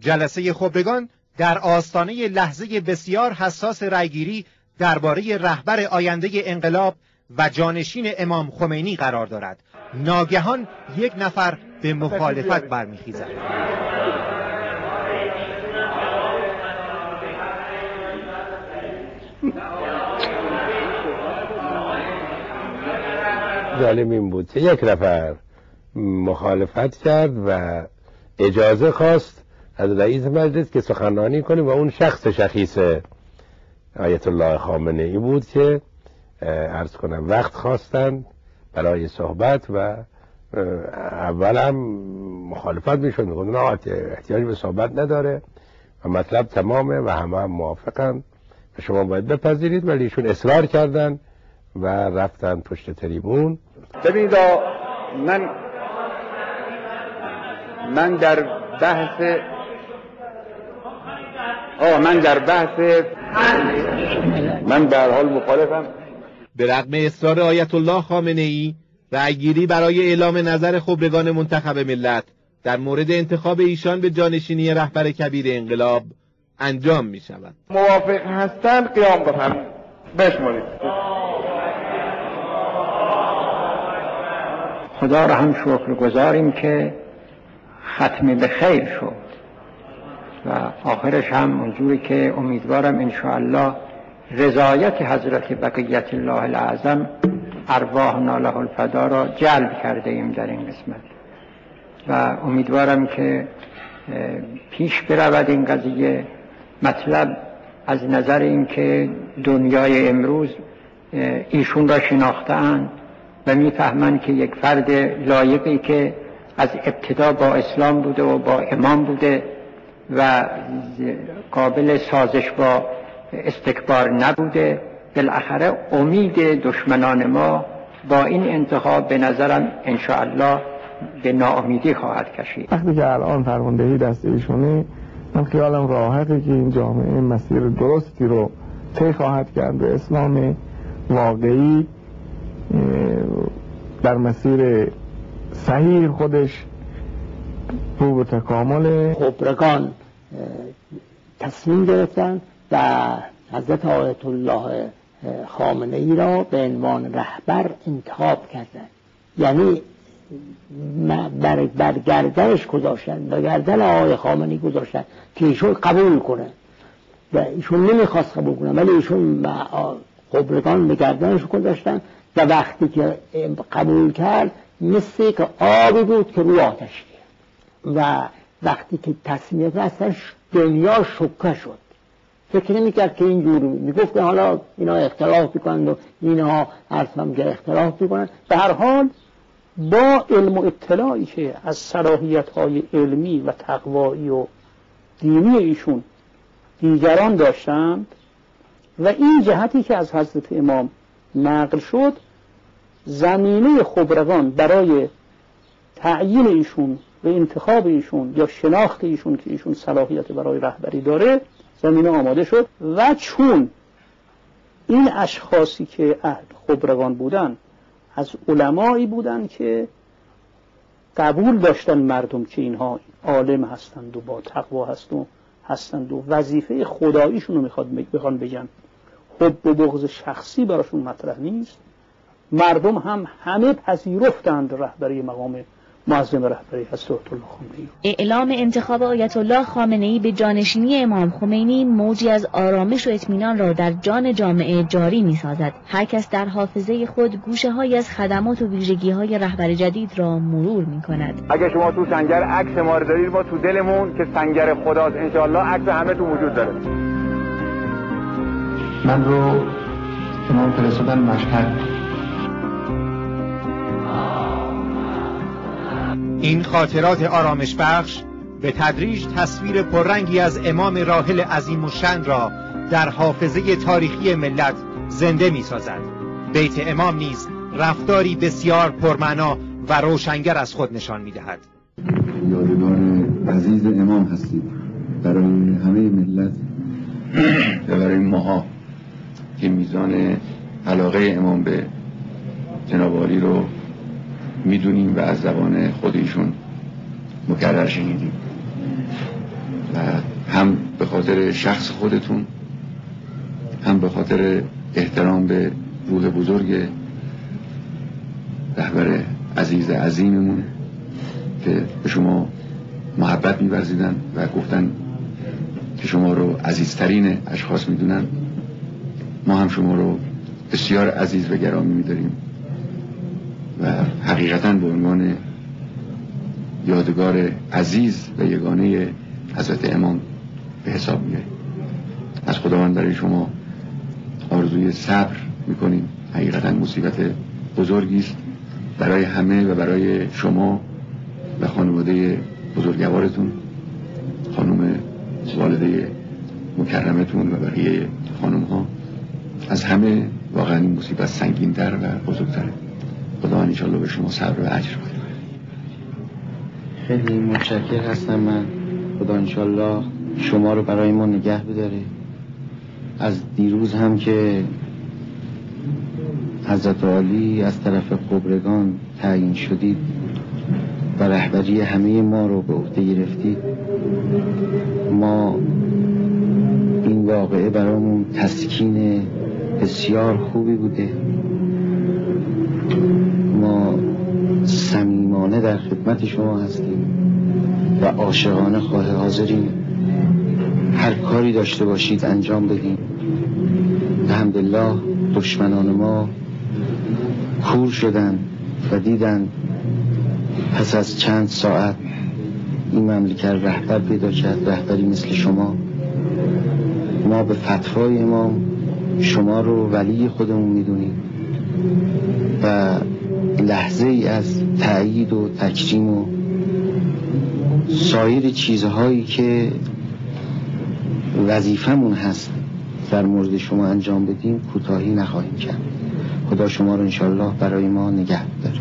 جلسه خبرگان در آستانه لحظه بسیار حساس رأیگیری درباره رهبر آینده انقلاب و جانشین امام خمینی قرار دارد. ناگهان یک نفر به مخالفت برمیخیزد. جالب این بود که یک نفر مخالفت کرد و اجازه خواست از رئیس مجلس که سخنرانی کنه و اون شخص شخیص آیت الله خامنه ای بود که عرض کنم وقت خواستن برای صحبت و اول هم مخالفت میشد، میگفتن احتیاج به صحبت نداره و مطلب تمامه و همه موافقن و شما باید بپذیرید، ولی ایشون اصرار کردن و رفتن پشت تریبون. ببینید من در بحث من به هر حال مخالفم. به رغم اصرار آیت الله خامنه ای، رأیگیری برای اعلام نظر خبرگان منتخب ملت در مورد انتخاب ایشان به جانشینی رهبر کبیر انقلاب انجام می شود. موافق هستند قیام بفرمایید. بشمارید. خدا را هم شکرگزاریم که ختم به خیر شد و آخرش هم اونجوری که امیدوارم انشاءالله رضایت حضرت بقیت الله الاعظم ارواحنا له الفدا را جلب کرده ایم در این قسمت و امیدوارم که پیش برود این قضیه. مطلب از نظر این که دنیای امروز ایشون را شناخته‌اند و میفهمند که یک فرد لایقی که از ابتدا با اسلام بوده و با امام بوده و قابل سازش با استکبار نبوده، بالاخره امید دشمنان ما با این انتخاب به نظرم انشاءالله به ناامیدی خواهد کشید. وقتی که الان فرماندهی دست ایشونه، من خیالم راحته که این جامعه مسیر درستی رو طی خواهد کرد به اسلام واقعی در مسیر صحیح خودش رو به تکامل. خبرگان تصمیم گرفتن و حضرت آیت الله خامنه ای را به عنوان رهبر انتخاب کردند. یعنی بر گردنش گذاشتن، بر گردن آقای خامنه‌ای گذاشتن که ایشون قبول کنه و ایشون نمیخواست قبول کنه، ولی ایشون خبرگان به گردنش گذاشتن و وقتی که قبول کرد مثل که آبی بود که روی آتش گرفت و وقتی که تصمیم گرفت دنیا شوکه شد. فکر نمی‌کرد که اینجوری میگفت حالا اینا اختلاف میکنند و اینها هم که اختلاف میکنند. به هر حال با علم و اطلاعی که از صلاحیت‌های علمی و تقوایی و دینی ایشون دیگران داشتند و این جهتی که از حضرت امام نقل شد، زمینه خبرگان برای تعیین ایشون و انتخاب ایشون یا شناخت ایشون که ایشون صلاحیت برای رهبری داره زمینه آماده شد. و چون این اشخاصی که خبرگان بودن از علمایی بودن که قبول داشتن مردم که اینها عالم هستند و با تقوا هستند و وظیفه خداییشون رو بخوان بگن، حب و بغض شخصی براشون مطرح نیست، مردم هم همه پذیرفتند رهبری مقام معظم رهبری حضرت الله خمینی. اعلام انتخاب آیت الله خامنه‌ای به جانشینی امام خمینی موجی از آرامش و اطمینان را در جان جامعه جاری می‌سازد. هر کس در حافظه خود گوشه‌هایی از خدمات و ویژگی‌های رهبر جدید را مرور می‌کند. اگه شما تو سنگر عکس ما رو دارید، ما تو دلمون که سنگر خداست انشالله عکس همه تو وجود داره. من رو امام فرستادن مشهد. این خاطرات آرامش بخش به تدریج تصویر پررنگی از امام راحل عظیم الشأن را در حافظه تاریخی ملت زنده می سازد. بیت امام نیز رفتاری بسیار پرمعنا و روشنگر از خود نشان می دهد. یادگار عزیز امام هستید برای همه ملت و برای ماها که میزان علاقه امام به جناب عالی رو میدونیم و از زبان خودشون مکرر شنیدیم و به خاطر شخص خودتون، هم به خاطر احترام به روح بزرگ رهبر عزیز عظیممون که به شما محبت می‌ورزیدن و گفتن که شما رو عزیزترین اشخاص میدونن. ما هم شما رو بسیار عزیز و گرامی می‌داریم و حقیقتاً به عنوان یادگار عزیز و یگانه حضرت امام به حساب میاد. از خداوند برای شما آرزوی صبر میکنیم. حقیقتا مصیبت بزرگی است برای همه و برای شما و خانواده بزرگوارتون، خانم والده مکرمتون و بقیه خانم ها. از همه واقعا این مصیبت سنگین‌تر و بزرگتره. خداوند انشالله به شما صبر و اجر بده. خیلی متشکر هستم من. خدا انشالله شما رو برای ما نگه بداره. از دیروز هم که حضرت عالی از طرف قبرگان تعیین شدید و رهبری همه ما رو به عهده گرفتید، ما این واقعه برامون تسکین بسیار خوبی بوده. ما صمیمانه در خدمت شما هستیم و عاشقانه خواه حاضریم هر کاری داشته باشید انجام بدیم. الحمدلله دشمنان ما کور شدن و دیدن پس از چند ساعت این مملکت رهبر پیدا کرد، رهبری مثل شما. ما به فتوای امام شما رو ولی خودمون میدونیم و لحظه ای از تأیید و تکریم و سایر چیزهایی که وظیفمون هست در مورد شما انجام بدیم کوتاهی نخواهیم کرد. خدا شما رو انشالله برای ما نگه داره.